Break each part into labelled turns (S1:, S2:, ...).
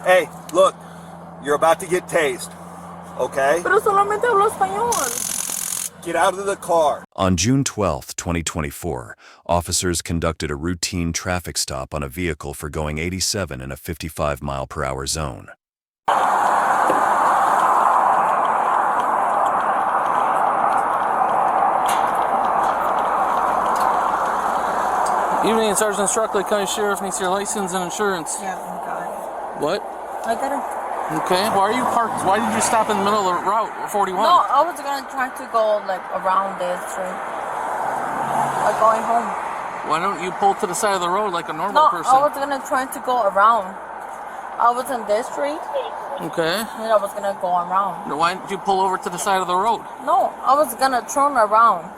S1: Hey, look, you're about to get tased, okay?
S2: Pero solamente hablo español.
S1: Get out of the car.
S3: On June 12, 2024, officers conducted a routine traffic stop on a vehicle for going 87 in a 55-mile-per-hour zone.
S4: Evening, Sergeant Struckley, County Sheriff needs your license and insurance.
S2: Yeah, I got it.
S4: What?
S2: I got it.
S4: Okay, why are you parked? Why did you stop in the middle of the route, 41?
S2: No, I was gonna try to go like around this street. Like going home.
S4: Why don't you pull to the side of the road like a normal person?
S2: I was gonna try to go around. I was in this street.
S4: Okay.
S2: And I was gonna go around.
S4: Why didn't you pull over to the side of the road?
S2: No, I was gonna turn around.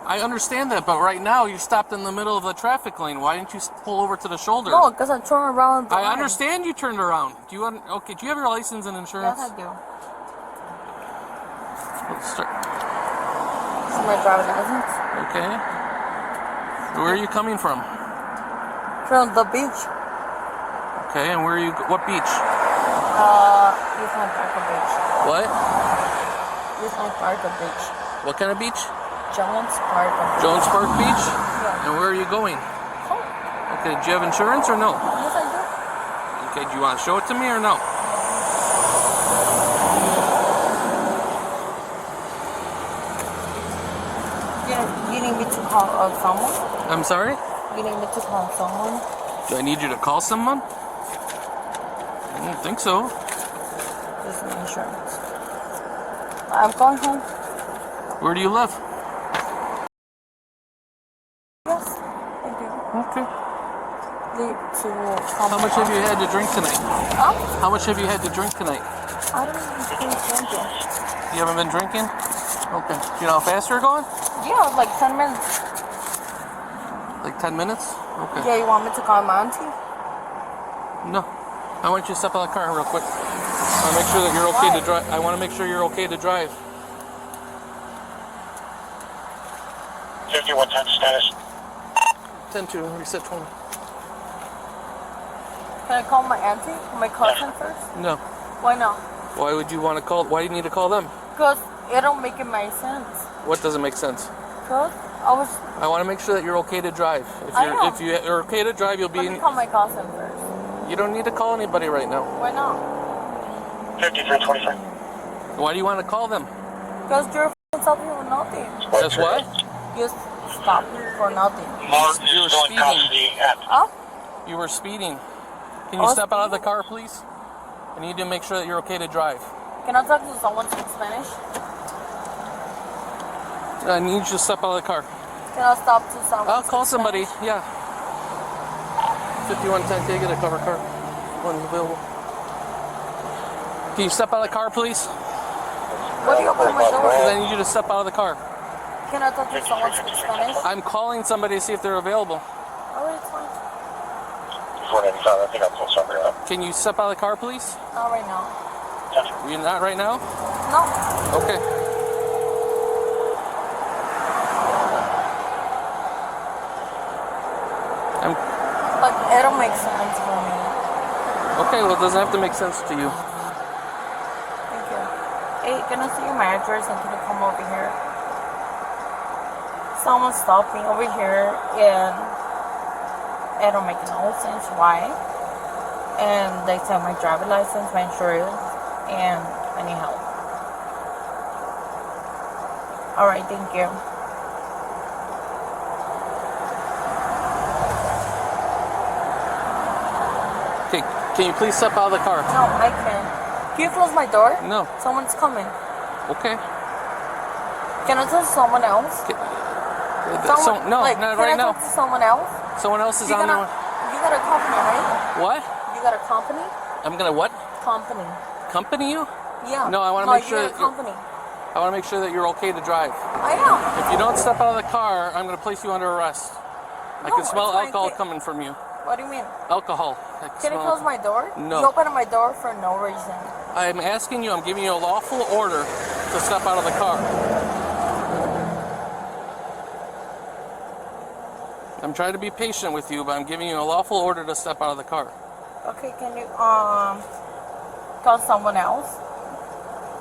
S4: I understand that, but right now you stopped in the middle of the traffic lane. Why didn't you pull over to the shoulder?
S2: No, because I turned around.
S4: I understand you turned around. Do you okay? Do you have your license and insurance?
S2: Yes, I do.
S4: Let's start.
S2: This is my driver's license.
S4: Okay. Where are you coming from?
S2: From the beach.
S4: Okay, and where are you? What beach?
S2: East Parker Beach.
S4: What?
S2: East Parker Beach.
S4: What kind of beach?
S2: Jones Park Beach.
S4: Jones Park Beach?
S2: Yeah.
S4: And where are you going?
S2: Home.
S4: Okay, do you have insurance or no?
S2: Yes, I do.
S4: Okay, do you want to show it to me or no?
S2: You need me to call someone?
S4: I'm sorry?
S2: You need me to call someone?
S4: Do I need you to call someone? I don't think so.
S2: This is my insurance. I'm going home.
S4: Where do you live?
S2: Yes, I do.
S4: Okay.
S2: How
S4: much have you had to drink tonight?
S2: Huh?
S4: How much have you had to drink tonight?
S2: I don't even drinking.
S4: You haven't been drinking? Okay. Do you know how fast you're going?
S2: Yeah, like 10 minutes.
S4: Like 10 minutes? Okay.
S2: Yeah, you want me to call my auntie?
S4: No. I want you to step out of the car real quick. I want to make sure that you're okay to drive. I want to make sure you're okay to drive.
S5: 51 10 status.
S4: 10-2, reset 20.
S2: Can I call my auntie? My cousin first?
S4: No.
S2: Why not?
S4: Why would you want to call? Why do you need to call them?
S2: Because it don't make sense.
S4: What doesn't make sense?
S2: Because
S4: I want to make sure that you're okay to drive. If you're okay to drive, you'll be.
S2: Let me call my cousin first.
S4: You don't need to call anybody right now.
S2: Why not?
S5: 5323.
S4: Why do you want to call them?
S2: Because you're stopping for nothing.
S4: That's what?
S2: You stopped for nothing.
S5: Mark
S4: You were
S5: is going
S4: speeding.
S5: custody at
S2: Huh?
S4: You were speeding. Can you step out of the car, please? I need to make sure that you're okay to drive.
S2: Can I talk to someone in Spanish?
S4: I need you to step out of the car.
S2: Can I stop to someone?
S4: I'll call somebody. Yeah. 5110, can you get a cover car? One available. Can you step out of the car, please?
S2: What do you open my door?
S4: Because I need you to step out of the car.
S2: Can I talk to someone in Spanish?
S4: I'm calling somebody to see if they're available.
S2: Alright, it's fine.
S5: 495. I think I'll pull somebody up.
S4: Can you step out of the car, please?
S2: Not right now.
S4: You're not right now?
S2: No.
S4: Okay.
S2: Like, it don't make sense for me.
S4: Okay, well, it doesn't have to make sense to you.
S2: Thank you. Hey, can I see my address and can you come over here? Someone stopped me over here and it don't make no sense why. And they said my driver's license, my insurance, and I need help. Alright, thank you.
S4: Okay, can you please step out of the car?
S2: No, I can't. Can you close my door?
S4: No.
S2: Someone's coming.
S4: Okay.
S2: Can I talk to someone else?
S4: No,
S2: like,
S4: not right
S2: Can I
S4: now.
S2: talk to someone else?
S4: Someone else is
S2: You
S4: on
S2: got
S4: there.
S2: You got a company, right?
S4: What?
S2: You got a company?
S4: I'm gonna what?
S2: Company.
S4: Company you?
S2: Yeah.
S4: No, I want to make sure
S2: you're
S4: that
S2: a company.
S4: I want to make sure that you're okay to drive.
S2: I am.
S4: If you don't step out of the car, I'm gonna place you under arrest. I
S2: No,
S4: can smell
S2: it's fine.
S4: alcohol coming from you.
S2: What do you mean?
S4: Alcohol.
S2: Can you close my door?
S4: No.
S2: You opened my door for no reason.
S4: I'm asking you. I'm giving you a lawful order to step out of the car. I'm trying to be patient with you, but I'm giving you a lawful order to step out of the car.
S2: Okay, can you call someone else?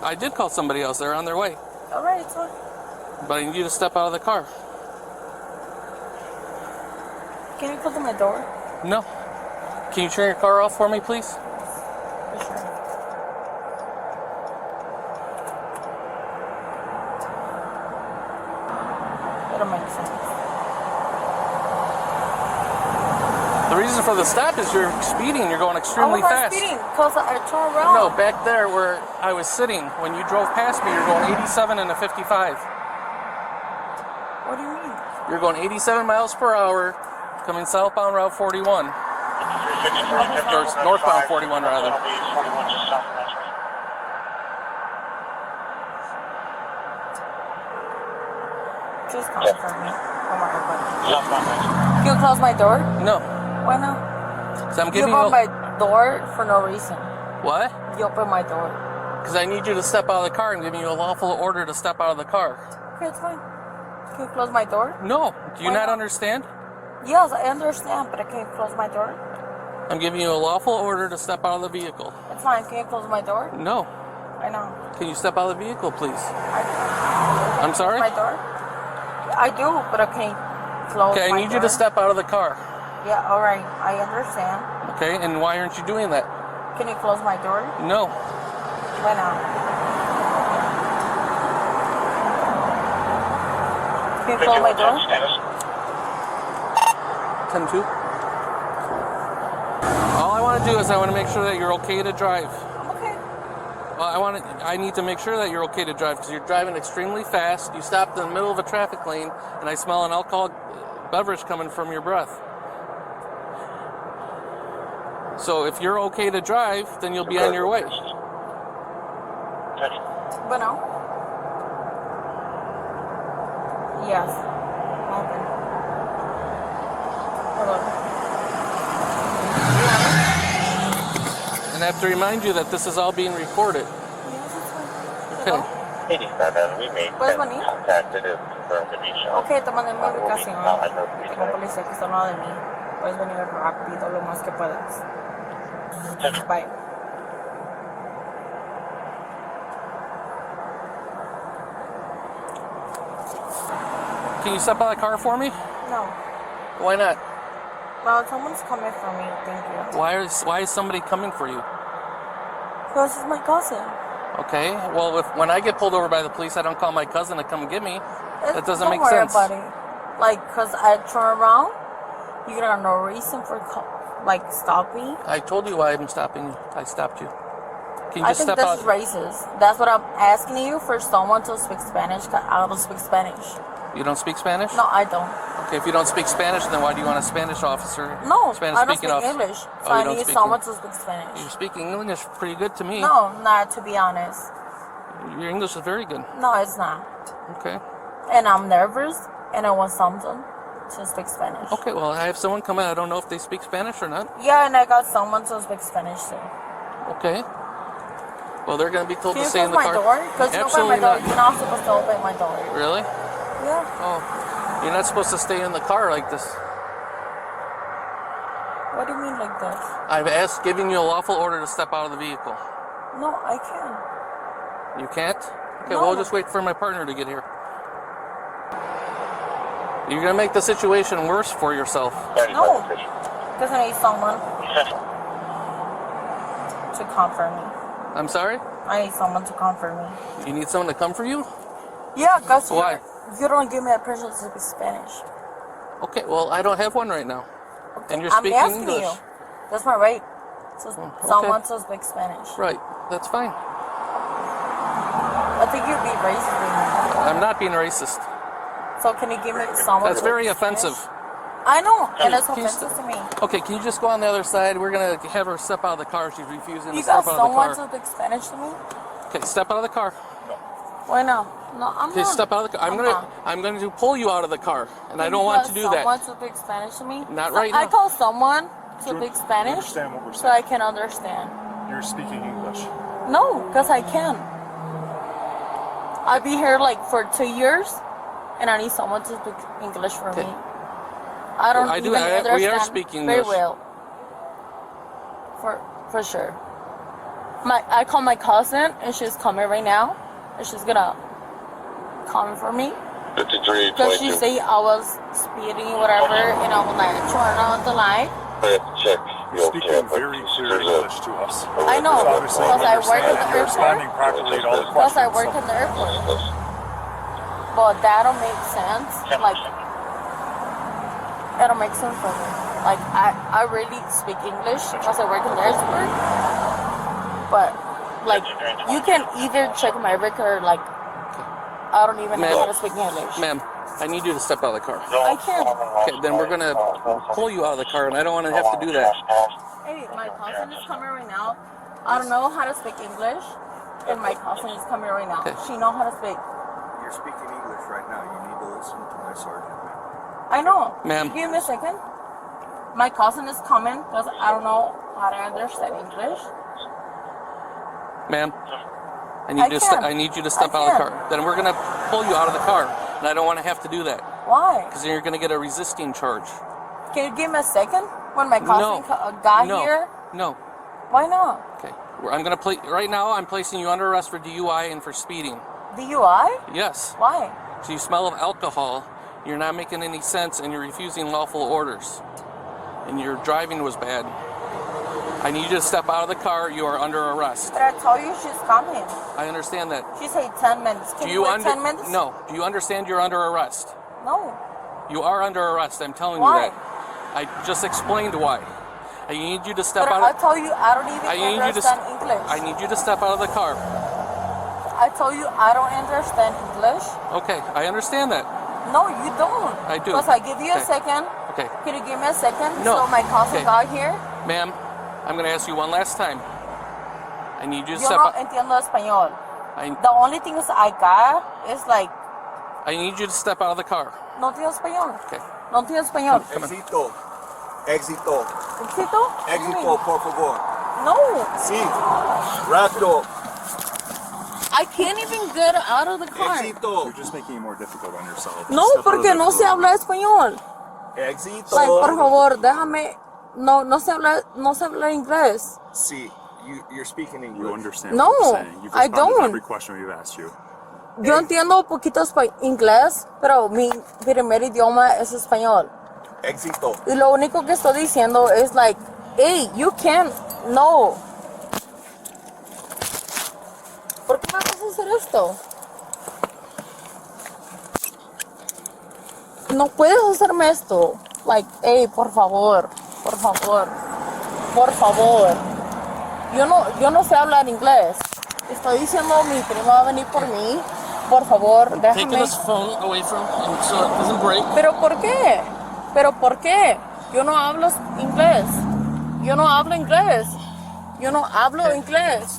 S4: I did call somebody else. They're on their way.
S2: All right, it's fine.
S4: But I need you to step out of the car.
S2: Can you close my door?
S4: No. Can you turn your car off for me, please?
S2: For sure. It'll make sense.
S4: The reason for the stop is you're speeding. You're going extremely
S2: I was
S4: fast.
S2: speeding because I turned around.
S4: No, back there where I was sitting, when you drove past me, you're going 87 and a 55.
S2: What do you mean?
S4: You're going 87 miles per hour, coming southbound Route 41. Or northbound 41, rather.
S2: Just comfort me. Come on, everybody. Can you close my door?
S4: No.
S2: Why not?
S4: So I'm
S2: You
S4: giving
S2: open
S4: you...
S2: my door for no reason.
S4: What?
S2: You open my door.
S4: Because I need you to step out of the car. I'm giving you a lawful order to step out of the car.
S2: Okay, it's fine. Can you close my door?
S4: No. Do you
S2: Why
S4: not
S2: not?
S4: understand?
S2: Yes, I understand, but I can't close my door.
S4: I'm giving you a lawful order to step out of the vehicle.
S2: It's fine. Can you close my door?
S4: No.
S2: I know.
S4: Can you step out of the vehicle, please?
S2: I do.
S4: I'm sorry?
S2: My door? I do, but I can't close
S4: Okay, I
S2: my
S4: need you
S2: door.
S4: to step out of the car.
S2: Yeah, all right. I understand.
S4: Okay, and why aren't you doing that?
S2: Can you close my door?
S4: No.
S2: Why not? Can you close my door?
S4: 10-2. All I want to do is I want to make sure that you're okay to drive.
S2: I'm okay.
S4: Well, I need to make sure that you're okay to drive because you're driving extremely fast. You stopped in the middle of a traffic lane, and I smell an alcoholic beverage coming from your breath. So if you're okay to drive, then you'll be on your way.
S2: But no. Yes. Open. Hello.
S4: And I have to remind you that this is all being recorded.
S2: Yes, it's fine.
S4: Okay.
S2: Hello.
S5: 87, we made
S2: ¿Puedes venir?
S5: contacted and confirmed the mission.
S2: Ok, te mandé mi ubicación. Tengo policía que está al lado de mí. Puedes venir rápido lo más que puedas. Bye.
S4: Can you step out of the car for me?
S2: No.
S4: Why not?
S2: Well, someone's coming for me. Thank you.
S4: Why is somebody coming for you?
S2: Because it's my cousin.
S4: Okay. Well, when I get pulled over by the police, I don't call my cousin to come get me. That doesn't
S2: Don't
S4: make
S2: worry
S4: sense.
S2: about it. Like, because I turn around, you got no reason for, stop me.
S4: I told you why I'm stopping you. I stopped you. Can you
S2: I
S4: just
S2: think
S4: step
S2: this
S4: out?
S2: is racist. That's what I'm asking you, for someone to speak Spanish, 'cause I don't speak Spanish.
S4: You don't speak Spanish?
S2: No, I don't.
S4: Okay, if you don't speak Spanish, then why do you want a Spanish officer?
S2: No,
S4: Spanish
S2: I don't
S4: speaking
S2: speak
S4: officer.
S2: English. So
S4: Oh, you
S2: I
S4: don't
S2: need
S4: speak
S2: someone to speak Spanish.
S4: You're speaking English pretty good to me.
S2: No, not to be honest.
S4: Your English is very good.
S2: No, it's not.
S4: Okay.
S2: And I'm nervous, and I want someone to speak Spanish.
S4: Okay, well, I have someone come in. I don't know if they speak Spanish or not.
S2: Yeah, and I got someone to speak Spanish too.
S4: Okay. Well, they're going to be told
S2: Can
S4: to
S2: you
S4: stay in
S2: close
S4: the
S2: my
S4: car.
S2: door? Because you open my
S4: Absolutely
S2: door.
S4: not.
S2: You're not supposed to open my door.
S4: Really?
S2: Yeah.
S4: Oh, you're not supposed to stay in the car like this.
S2: What do you mean like this?
S4: I've giving you a lawful order to step out of the vehicle.
S2: No, I can't.
S4: You can't? Okay,
S2: No.
S4: well, we'll just wait for my partner to get here. You're going to make the situation worse for yourself.
S2: No. Because I need someone to comfort me.
S4: I'm sorry?
S2: I need someone to comfort me.
S4: You need someone to come for you?
S2: Yeah, because
S4: Why?
S2: you don't give me a person to speak Spanish.
S4: Okay, well, I don't have one right now. And you're
S2: I'm
S4: speaking
S2: asking
S4: English.
S2: you. That's my right. So
S4: okay.
S2: someone to speak Spanish.
S4: Right, that's fine.
S2: I think you'd be racist with me.
S4: I'm not being racist.
S2: So can you give me someone
S4: That's
S2: to
S4: very
S2: speak Spanish?
S4: offensive.
S2: I know, and it's
S4: Can you
S2: offensive to me.
S4: Okay, can you just go on the other side? We're going to have her step out of the car. She's refusing
S2: You
S4: to
S2: got
S4: step out of the
S2: someone
S4: car.
S2: to speak Spanish to me?
S4: Okay, step out of the car.
S2: Why no? No, I'm
S4: Okay,
S2: not.
S4: step out of the car. I'm going to pull you out of the car, and I don't want to do that.
S2: Someone to speak Spanish to me?
S4: Not right
S2: I
S4: now.
S2: call someone to speak Spanish
S6: Understand what we're
S2: so
S6: saying.
S2: I can understand.
S6: You're speaking English.
S2: No, because I can. I'll be here for 2 years, and I need someone to speak English for me. I don't
S4: I do-
S2: even
S4: I- we
S2: understand
S4: are speaking
S2: very
S4: English.
S2: well. For sure. I called my cousin and she's coming right now and she's gonna come for me
S5: 53,
S2: because she say I was speeding whatever and I was like turn on the light.
S5: I have to check.
S6: Speaking very clear English to us.
S2: I know
S6: Obviously,
S2: because I work at the
S6: you're responding
S2: airport.
S6: properly to all the
S2: Because
S6: questions.
S2: I work at the airport. But that don't make sense. Like that don't make sense for me. Like I really speak English because I work in the airport. But like you can either check my record. Like I don't even know how to speak English.
S4: Ma'am, I need you to step out of the car.
S2: I can't.
S4: Okay, then we're gonna pull you out of the car, and I don't want to have to do that.
S2: Hey, my cousin is coming right now. I don't know how to speak English, and my cousin is coming right now.
S4: Okay.
S2: She know how to speak.
S1: You're speaking English right now. You need to listen to my sergeant.
S2: I know.
S4: Ma'am.
S2: Give me a second. My cousin is coming because I don't know how to understand English.
S4: Ma'am, I need you to step out of the car. Then we're gonna pull you out of the car, and I don't want to have to do that
S2: Why?
S4: because then you're gonna get a resisting charge.
S2: Can you give me a second? When my cousin got here?
S4: No.
S2: Why not?
S4: Okay. I'm gonna right now. I'm placing you under arrest for DUI and for speeding.
S2: DUI?
S4: Yes.
S2: Why?
S4: So you smell of alcohol. You're not making any sense, and you're refusing lawful orders. And your driving was bad. I need you to step out of the car. You are under arrest.
S2: But I told you she's coming.
S4: I understand that.
S2: She said 10 minutes. Can you wait 10 minutes?
S4: No. Do you understand you're under arrest?
S2: No.
S4: You are under arrest. I'm telling
S2: Why?
S4: you that. I just explained why. I need you to step
S2: But
S4: out.
S2: I told you I don't even understand English.
S4: I need you to step out of the car.
S2: I told you I don't understand English.
S4: Okay, I understand that.
S2: No, you don't.
S4: I do.
S2: Because I give you a
S4: Okay.
S2: second.
S4: Okay.
S2: Can you give me a second?
S4: No.
S2: So my cousin
S4: Okay.
S2: got here.
S4: Ma'am, I'm going to ask you one last time. I need you to
S2: Yo
S4: step
S2: no
S4: out.
S2: entiendo español.
S4: I
S2: The only things I got is like,
S4: need you to step out of the car.
S2: no entiendo español.
S4: Okay.
S2: No entiendo español.
S1: Éxito. Éxito.
S2: ¿Éxito? What do you
S1: Éxito,
S2: mean?
S1: por favor.
S2: No.
S1: Sí. Rápido.
S2: I can't even get out of the car.
S1: Éxito.
S6: You're just making it more difficult on yourself.
S2: No,
S6: Step out of
S2: porque
S6: the
S2: no se
S6: car.
S2: habla español.
S1: Éxito.
S2: Like, por favor, déjame. No se habla inglés.
S1: Sí. You're speaking English.
S6: You understand
S2: No,
S6: what we're saying. You've
S2: I
S6: responded to
S2: don't.
S6: every question we've asked you.
S2: Yo entiendo poquito inglés, pero mi primer idioma es español.
S1: Éxito.
S2: Y lo único que estoy diciendo es like, hey, you can't, no. ¿Por qué me vas a hacer esto? No puedes hacerme esto. Like, hey, por favor, por favor, por favor. Yo no sé hablar inglés. Estoy diciendo, mi primo va a venir por mí. Por favor,
S4: Taking
S2: déjame.
S4: this phone away from him so it doesn't break.
S2: ¿Pero por qué? ¿Pero por qué? Yo no hablo inglés. Yo no hablo inglés. Yo no hablo inglés.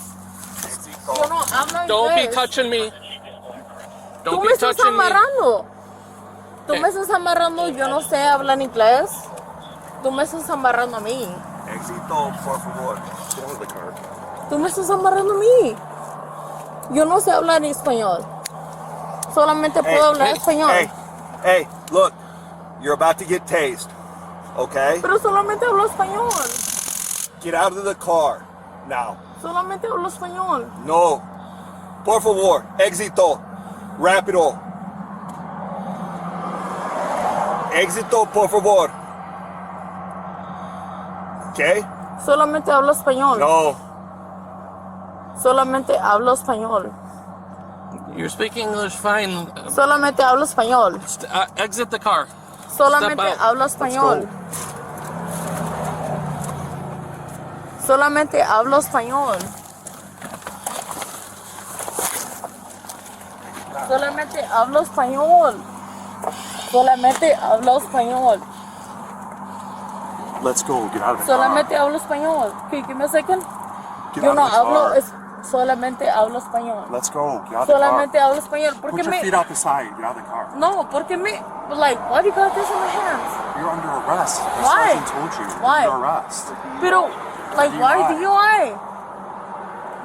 S2: Yo no hablo inglés.
S4: Don't be touching me.
S2: Tú
S4: Don't
S2: me
S4: be
S2: estás
S4: touching me.
S2: amarrando. Tú
S4: Okay.
S2: me estás amarrando. Yo no sé hablar inglés. Tú me estás amarrando a mí.
S1: Éxito, por favor.
S6: Get out of the car.
S2: Tú me estás amarrando a mí. Yo no sé hablar español. Solamente puedo hablar español.
S1: Hey, look. You're about to get tased. Okay?
S2: Pero solamente hablo español.
S1: Get out of the car. Now.
S2: Solamente hablo español.
S1: No. Por favor. Éxito. Rápido. Éxito, por favor. Okay?
S2: Solamente hablo español.
S1: No.
S2: Solamente hablo español.
S4: You're speaking English fine.
S2: Solamente hablo español.
S4: Exit the car.
S2: Solamente
S4: Step out.
S2: hablo español. Solamente hablo español. Solamente hablo español. Solamente hablo español.
S6: Let's go. Get out of the
S2: Solamente hablo español. Can you give me a second?
S6: car. Get
S2: Yo
S6: out
S2: no
S6: of the
S2: hablo,
S6: car.
S2: solamente hablo español.
S6: Let's go. Get out of the car.
S2: Solamente hablo español. ¿Por
S6: Put
S2: qué
S6: your feet
S2: me?
S6: out the side. Get out of the car.
S2: No, porque me. Like, why do you got this in my hands?
S6: You're under arrest. The
S2: Why?
S6: sergeant told you. You're
S2: Why?
S6: under arrest.
S2: Pero, like, why DUI?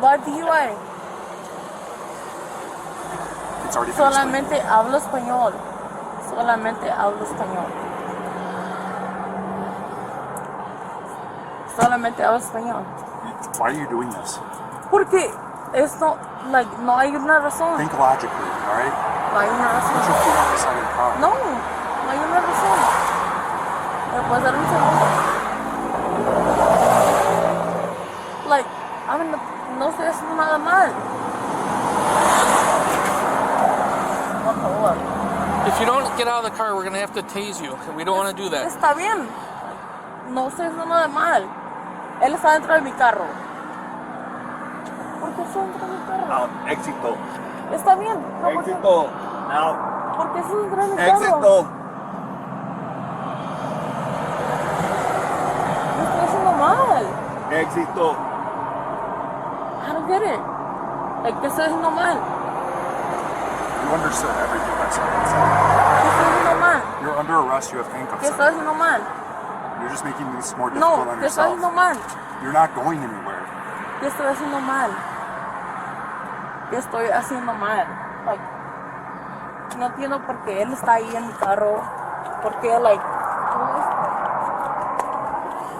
S2: Why DUI?
S6: It's already been explained.
S2: Solamente hablo español. Solamente hablo español. Solamente hablo español.
S6: Why are you doing this?
S2: Porque esto, like, no hay una razón.
S6: Think logically, all right?
S2: No hay una
S6: Put
S2: razón.
S6: your feet on the side of the car.
S2: No, no hay una razón. ¿Me puedes dar un segundo? Like, I mean, no estoy haciendo nada mal. Por favor.
S4: If you don't get out of the car, we're gonna have to tase you. We don't want to do that.
S2: Está bien. No estoy haciendo nada mal. Él está dentro de mi carro. ¿Por qué está dentro de mi carro?
S1: Now, éxito.
S2: Está bien. No, ¿por qué?
S1: Éxito. Now,
S2: ¿Por qué está dentro de mi carro?
S1: éxito.
S2: No estoy haciendo mal.
S1: Éxito.
S2: I don't get it. Like, ¿qué estoy haciendo mal?
S6: You understood everything I said.
S2: ¿Qué estoy haciendo mal?
S6: You're under arrest. You have handcuffs
S2: ¿Qué estoy
S6: on.
S2: haciendo mal?
S6: You're just making this more difficult
S2: No,
S6: on
S2: ¿qué estoy haciendo
S6: yourself.
S2: mal?
S6: You're not going anywhere.
S2: ¿Qué estoy haciendo mal? ¿Qué estoy haciendo mal? Like, no entiendo por qué él está ahí en mi carro. ¿Por qué, like, todo esto?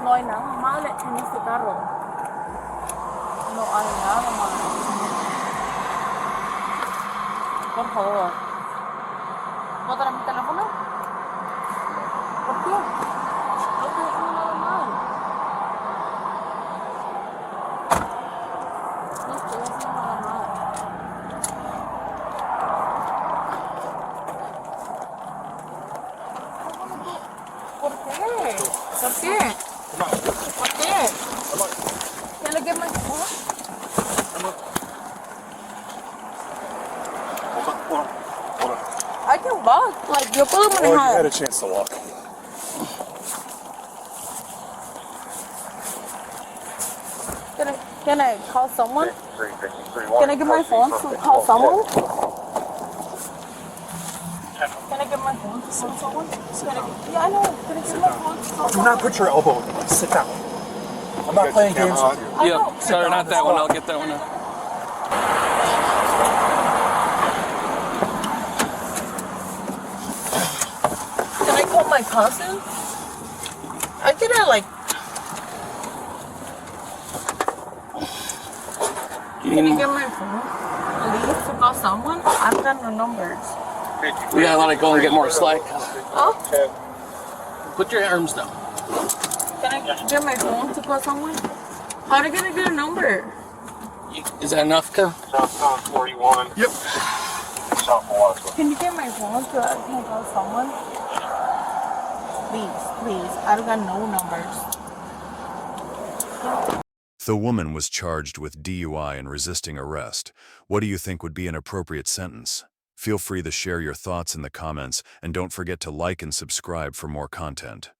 S2: No hay nada mal en este carro. No hay nada mal. Por favor. ¿Puedo dar mi teléfono? ¿Por qué? No estoy haciendo nada mal. No estoy haciendo nada mal. ¿Por qué? ¿Por qué? ¿Por qué? Can I get my phone?
S6: Hold on.
S2: I can walk. Like, yo puedo
S6: Oh, you had
S2: manejar.
S6: a chance to walk.
S2: Can I call someone? Can I get my phone to call someone? Can I get my phone to call someone? Yeah, I know. Can I get my phone to call
S6: Do
S2: someone?
S6: not put your elbow in it. Sit down. I'm not playing games with you.
S2: I know.
S4: Yep. Sorry, not that one. I'll get that one now.
S2: Can I call my cousin? I can like. Can you get my phone? Please to call someone? I've got no numbers.
S4: We gotta let it go and get more slack.
S2: Oh,
S4: Put your arms down.
S2: can I get my phone to call someone? How am I gonna get a number?
S4: Is that enough, Kev?
S5: Southbound 41.
S6: Yep.
S5: South Milwaukee.
S2: Can you get my phone so I can call someone? Please. I've got no numbers.
S3: The woman was charged with DUI and resisting arrest. What do you think would be an appropriate sentence? Feel free to share your thoughts in the comments, and don't forget to like and subscribe for more content.